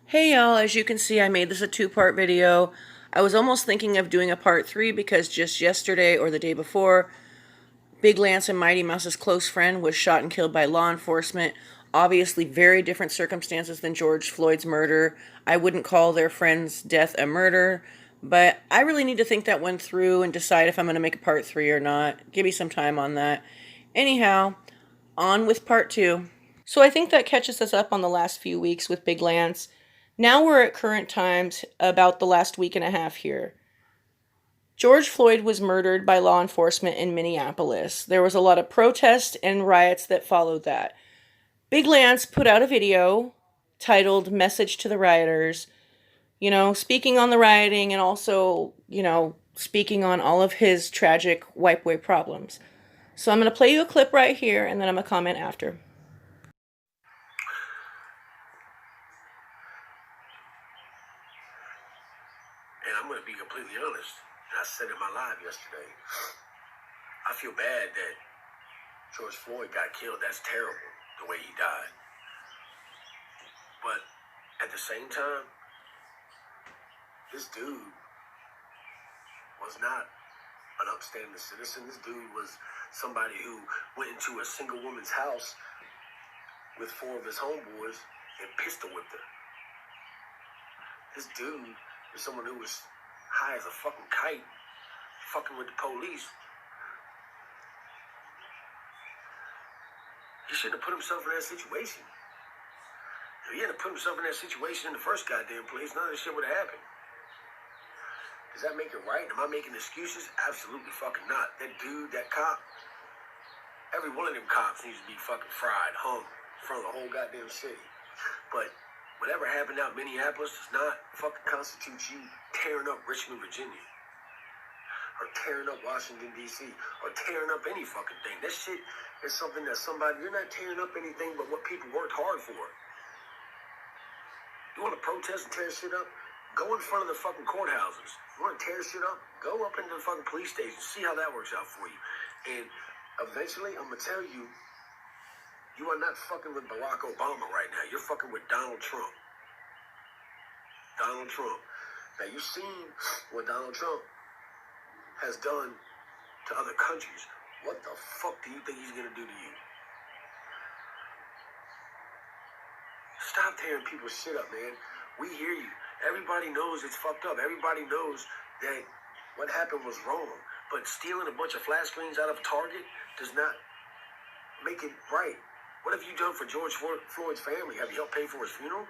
Hey y'all, as you can see, I made this a two-part video. I was almost thinking of doing a part 3 because just yesterday or the day before, Big Lance and Mighty Mouse's close friend was shot and killed by law enforcement. Obviously very different circumstances than George Floyd's murder. I wouldn't call their friend's death a murder, but I really need to think that one through and decide if I'm going to make a part 3 or not. Give me some time on that. Anyhow, on with part 2. So I think that catches us up on the last few weeks with Big Lance. Now we're at current times, about the last week and a half here. George Floyd was murdered by law enforcement in Minneapolis. There was a lot of protest and riots that followed that. Big Lance put out a video titled Message to the Rioters, speaking on the rioting and also, speaking on all of his tragic white boy problems. So I'm going to play you a clip right here and then I'm going to comment after. And I'm going to be completely honest. And I said in my live yesterday, I feel bad that George Floyd got killed. That's terrible, the way he died. But at the same time, this dude was not an upstanding citizen. This dude was somebody who went into a single woman's house with 4 of his homeboys and pistol whipped her. This dude is someone who was high as a fucking kite, fucking with the police. He shouldn't have put himself in that situation. If he hadn't put himself in that situation in the first goddamn place, none of this shit would have happened. Does that make it right? Am I making excuses? Absolutely fucking not. That dude, that cop, every one of them cops needs to be fucking fried, hung in front of the whole goddamn city. But whatever happened out in Minneapolis does not fucking constitute you tearing up Richmond, Virginia. Or tearing up Washington, D.C. Or tearing up any fucking thing. That shit is something that you're not tearing up anything but what people worked hard for. You want to protest and tear shit up? Go in front of the fucking courthouses. You want to tear shit up? Go up into the fucking police station. See how that works out for you. And eventually, I'm going to tell you, you are not fucking with Barack Obama right now. You're fucking with Donald Trump. Donald Trump. Now, you've seen what Donald Trump has done to other countries. What the fuck do you think he's going to do to you? Stop tearing people's shit up, man. We hear you. Everybody knows it's fucked up. Everybody knows that what happened was wrong. But stealing a bunch of flat screens out of Target does not make it right. What have you done for George Floyd's family? Have you helped pay for his funeral?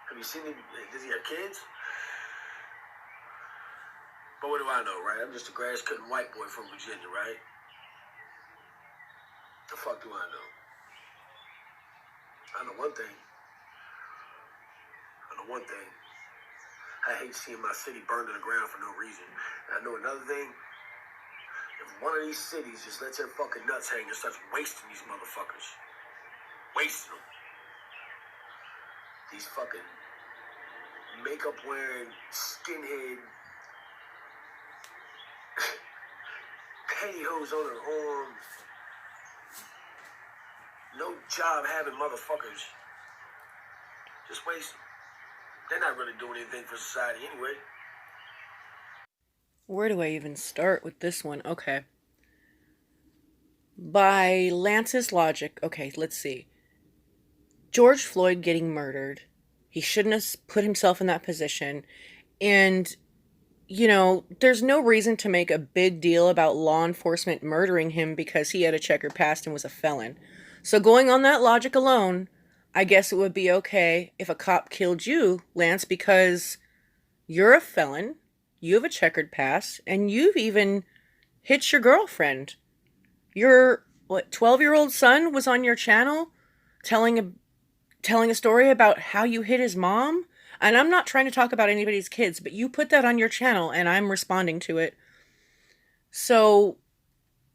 Have you seen him? Does he have kids? But what do I know, right? I'm just a grass-cutting white boy from Virginia, right? The fuck do I know? I know one thing. I hate seeing my city burned to the ground for no reason. And I know another thing. If one of these cities just lets their fucking nuts hang and starts wasting these motherfuckers. Wasting them. These fucking makeup-wearing, skinhead, pantyhose on their arm, no job-having motherfuckers. Just waste them. They're not really doing anything for society anyway. Where do I even start with this one? Okay. By Lance's logic, okay, let's see. George Floyd getting murdered. He shouldn't have put himself in that position. And, there's no reason to make a big deal about law enforcement murdering him because he had a checkered past and was a felon. So going on that logic alone, I guess it would be okay if a cop killed you, Lance, because you're a felon, you have a checkered past, and you've even hit your girlfriend. Your 12-year-old son was on your channel telling a story about how you hit his mom. And I'm not trying to talk about anybody's kids, but you put that on your channel and I'm responding to it. So,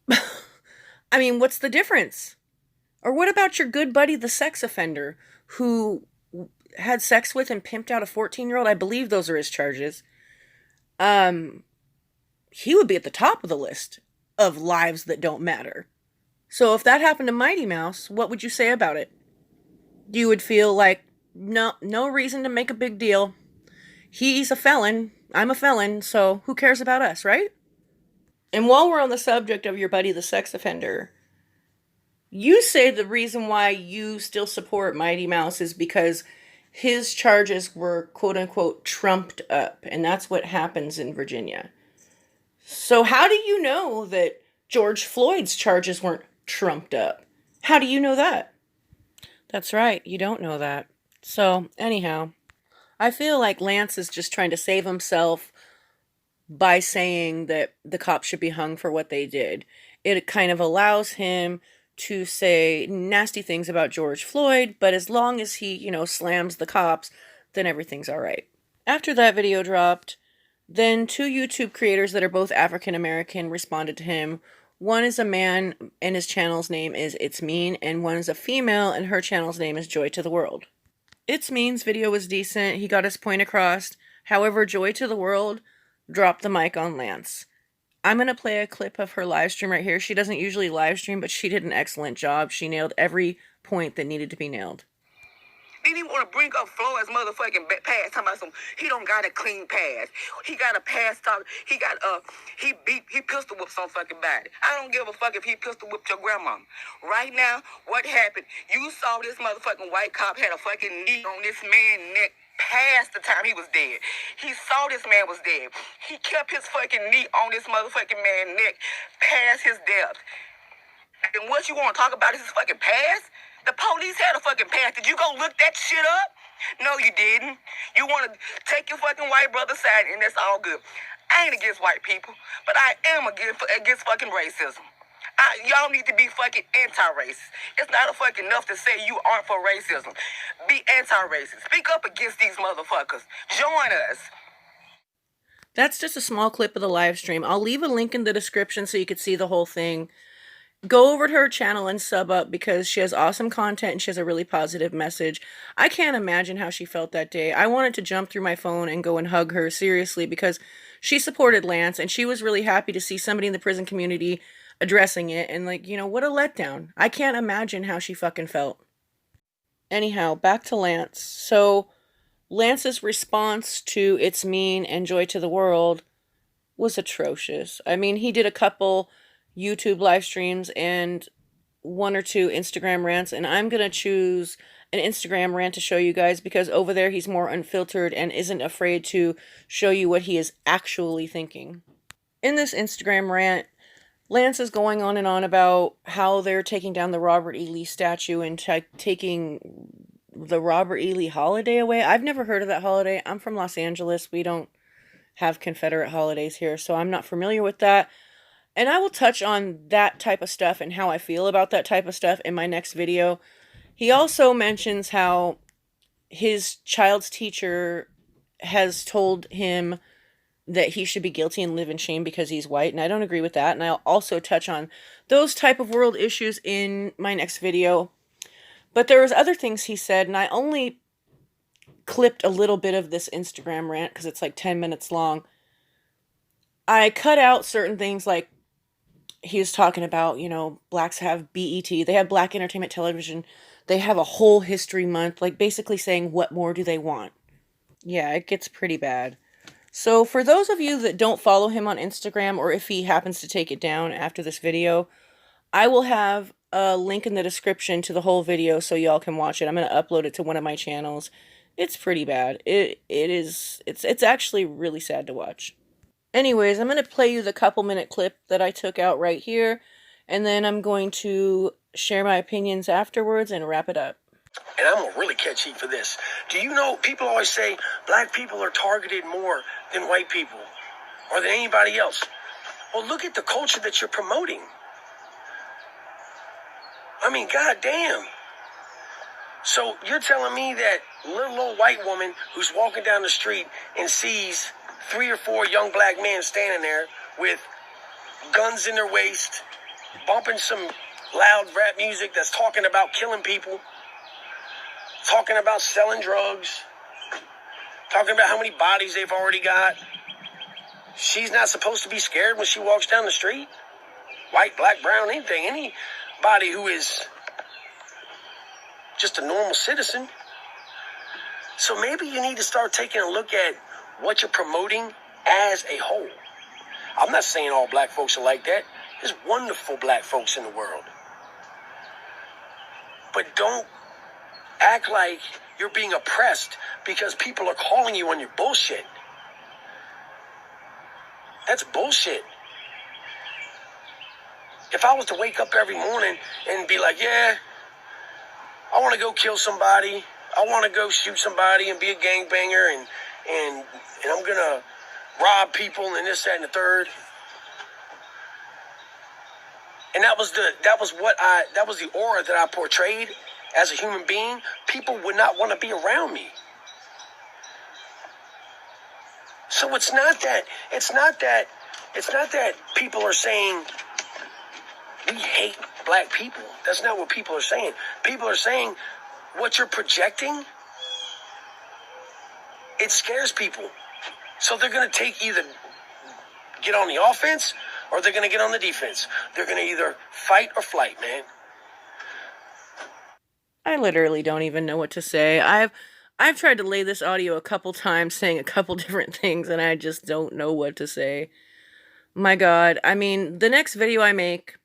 I mean, what's the difference? Or what about your good buddy, the sex offender, who had sex with and pimped out a 14-year-old? I believe those are his charges. He would be at the top of the list of lives that don't matter. So if that happened to Mighty Mouse, what would you say about it? You would feel like, no reason to make a big deal. He's a felon. I'm a felon, so who cares about us, right? And while we're on the subject of your buddy, the sex offender, you say the reason why you still support Mighty Mouse is because his charges were quote unquote trumped up, and that's what happens in Virginia. So, how do you know that George Floyd's charges weren't trumped up? How do you know that? That's right, you don't know that. So, anyhow, I feel like Lance is just trying to save himself by saying that the cops should be hung for what they did. It kind of allows him to say nasty things about George Floyd, but as long as he, slams the cops, then everything's all right. After that video dropped, then two YouTube creators that are both African American responded to him. One is a man and his channel's name is Itsmeen, and one is a female and her channel's name is Joy to the World. Itsmeen's video was decent. He got his point across. However, Joy to the World dropped the mic on Lance. I'm going to play a clip of her live stream right here. She doesn't usually live stream, but she did an excellent job. She nailed every point that needed to be nailed. Then he want to bring up Floyd's motherfucking pass. Talking about he don't got a clean pass. He got a pass talk. He got he pistol whipped some fucking body. I don't give a fuck if he pistol whipped your grandma. Right now, what happened? You saw this motherfucking white cop had a fucking knee on this man's neck past the time he was dead. He saw this man was dead. He kept his fucking knee on this motherfucking man's neck past his death. And what you want to talk about is his fucking past? The police had a fucking past. Did you go look that shit up? No, you didn't. You want to take your fucking white brother's side, and that's all good. I ain't against white people, but I am against fucking racism. Y'all need to be fucking anti-racist. It's not a fucking enough to say you aren't for racism. Be anti-racist. Speak up against these motherfuckers. Join us. That's just a small clip of the live stream. I'll leave a link in the description so you can see the whole thing. Go over to her channel and sub up because she has awesome content and she has a really positive message. I can't imagine how she felt that day. I wanted to jump through my phone and go and hug her seriously because she supported Lance and she was really happy to see somebody in the prison community addressing it. And what a letdown. I can't imagine how she fucking felt. Anyhow, back to Lance. So Lance's response to Itsmeen and Joy to the World was atrocious. I mean, he did a couple YouTube live streams and one or two Instagram rants, and I'm going to choose an Instagram rant to show you guys because over there he's more unfiltered and isn't afraid to show you what he is actually thinking. In this Instagram rant, Lance is going on and on about how they're taking down the Robert E. Lee statue and taking the Robert E. Lee holiday away. I've never heard of that holiday. I'm from Los Angeles. We don't have Confederate holidays here, so I'm not familiar with that. And I will touch on that type of stuff and how I feel about that type of stuff in my next video. He also mentions how his child's teacher has told him that he should be guilty and live in shame because he's white, and I don't agree with that. And I'll also touch on those type of world issues in my next video. But there was other things he said, and I only clipped a little bit of this Instagram rant because it's like 10 minutes long. I cut out certain things like he was talking about, blacks have BET. They have Black Entertainment Television. They have a whole history month, like basically saying what more do they want? Yeah, it gets pretty bad. So for those of you that don't follow him on Instagram or if he happens to take it down after this video, I will have a link in the description to the whole video so y'all can watch it. I'm going to upload it to one of my channels. It's pretty bad. It's actually really sad to watch. Anyways, I'm going to play you the couple-minute clip that I took out right here, and then I'm going to share my opinions afterwards and wrap it up. And I'm going to really catch heat for this. Do you know, people always say black people are targeted more than white people or than anybody else. Well, look at the culture that you're promoting. I mean, goddamn. So you're telling me that little old white woman who's walking down the street and sees 3 or 4 young black men standing there with guns in their waist, bumping some loud rap music that's talking about killing people, talking about selling drugs, talking about how many bodies they've already got. She's not supposed to be scared when she walks down the street? White, black, brown, anything. Any who is just a normal citizen. So maybe you need to start taking a look at what you're promoting as a whole. I'm not saying all black folks are like that. There's wonderful black folks in the world. But don't act like you're being oppressed because people are calling you on your bullshit. That's bullshit. If I was to wake up every morning and be like, yeah, I want to go kill somebody, I want to go shoot somebody and be a gangbanger, and I'm gonna rob people and this, that, and the third. And that was the aura that I portrayed as a human being. People would not want to be around me. So it's not that people are saying we hate black people. That's not what people are saying. People are saying what you're projecting, it scares people. So they're going to either get on the offense or they're going to get on the defense. They're going to either fight or flight, man. I literally don't even know what to say. I've tried to lay this audio a couple times saying a couple different things and I just don't know what to say. My God. I mean, the next video I make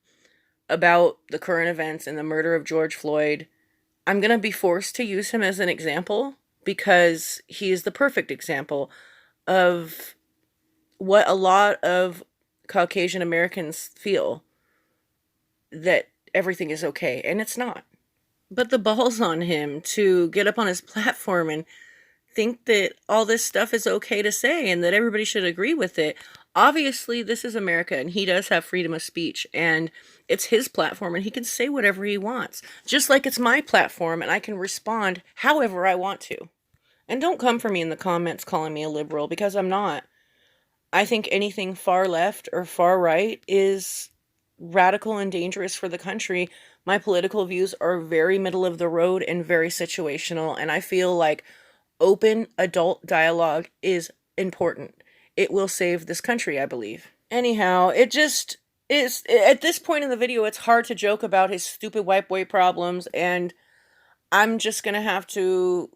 about the current events and the murder of George Floyd, I'm going to be forced to use him as an example because he is the perfect example of what a lot of Caucasian Americans feel, that everything is okay, and it's not. But the balls on him to get up on his platform and think that all this stuff is okay to say and that everybody should agree with it. Obviously, this is America, and he does have freedom of speech, and it's his platform, and he can say whatever he wants. Just like it's my platform, and I can respond however I want to. And don't come for me in the comments calling me a liberal, because I'm not. I think anything far left or far right is radical and dangerous for the country. My political views are very middle of the road and very situational, and I feel like open adult dialogue is important. It will save this country, I believe. Anyhow, it just is, at this point in the video, it's hard to joke about his stupid white boy problems, and I'm just gonna have to,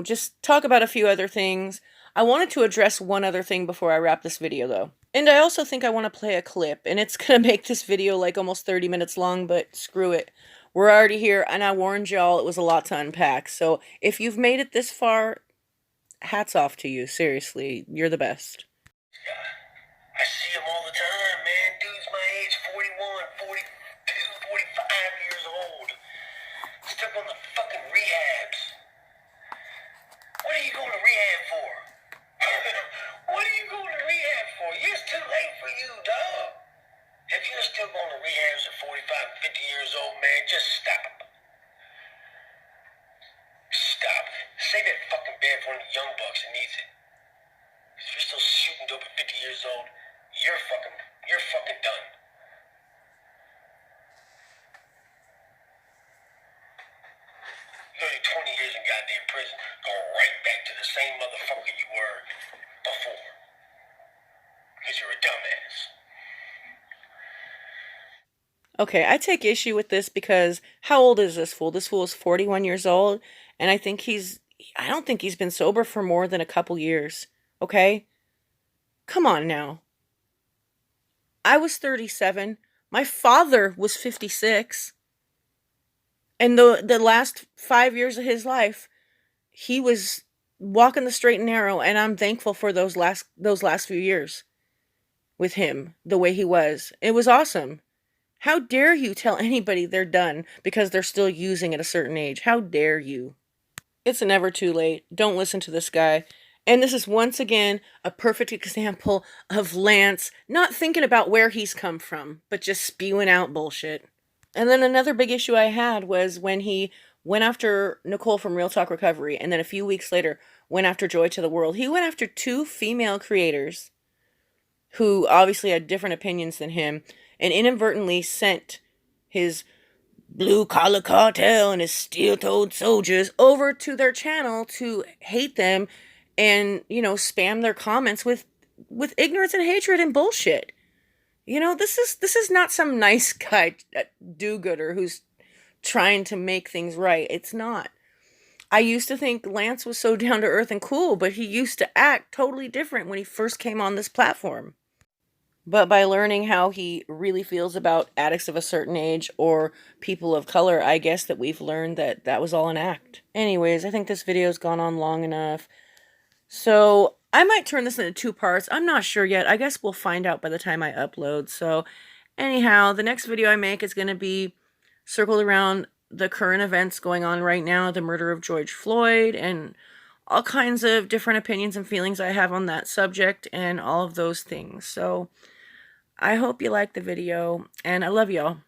just talk about a few other things. I wanted to address one other thing before I wrap this video, though. And I also think I want to play a clip, and it's gonna make this video like almost 30 minutes long, but screw it. We're already here, and I warned y'all it was a lot to unpack. So if you've made it this far, hats off to you. Seriously, you're the best. I see him all the time, man. Dude's my age, 41, 42, 45 years old. Stuck on the fucking rehabs. What are you going to rehab for? What are you going to rehab for? It's too late for you, dog. If you're still going to rehabs at 45, 50 years old, man, just stop. Stop. Save that fucking bed for one of the young bucks that needs it. If you're still shooting dope at 50 years old, you're fucking done. You're 20 years in goddamn prison, go right back to the same motherfucker you were before. Because you're a dumbass. Okay, I take issue with this because how old is this fool? This fool is 41 years old, and I don't think he's been sober for more than a couple years. Okay? Come on now. I was 37. My father was 56. And the last 5 years of his life, he was walking the straight and narrow, and I'm thankful for those last few years with him, the way he was. It was awesome. How dare you tell anybody they're done because they're still using at a certain age? How dare you? It's never too late. Don't listen to this guy. And this is once again a perfect example of Lance not thinking about where he's come from, but just spewing out bullshit. And then another big issue I had was when he went after Nicole from Real Talk Recovery, and then a few weeks later went after Joy to the World. He went after two female creators who obviously had different opinions than him, and inadvertently sent his blue collar cartel and his steel-toed soldiers over to their channel to hate them and, spam their comments with ignorance and hatred and bullshit. You know, this is not some nice guy do-gooder who's trying to make things right. It's not. I used to think Lance was so down to earth and cool, but he used to act totally different when he first came on this platform. But by learning how he really feels about addicts of a certain age or people of color, I guess that we've learned that that was all an act. Anyways, I think this video's gone on long enough. So I might turn this into 2 parts. I'm not sure yet. I guess we'll find out by the time I upload. So anyhow, the next video I make is going to be circled around the current events going on right now, the murder of George Floyd, and all kinds of different opinions and feelings I have on that subject and all of those things. So I hope you like the video, and I love y'all.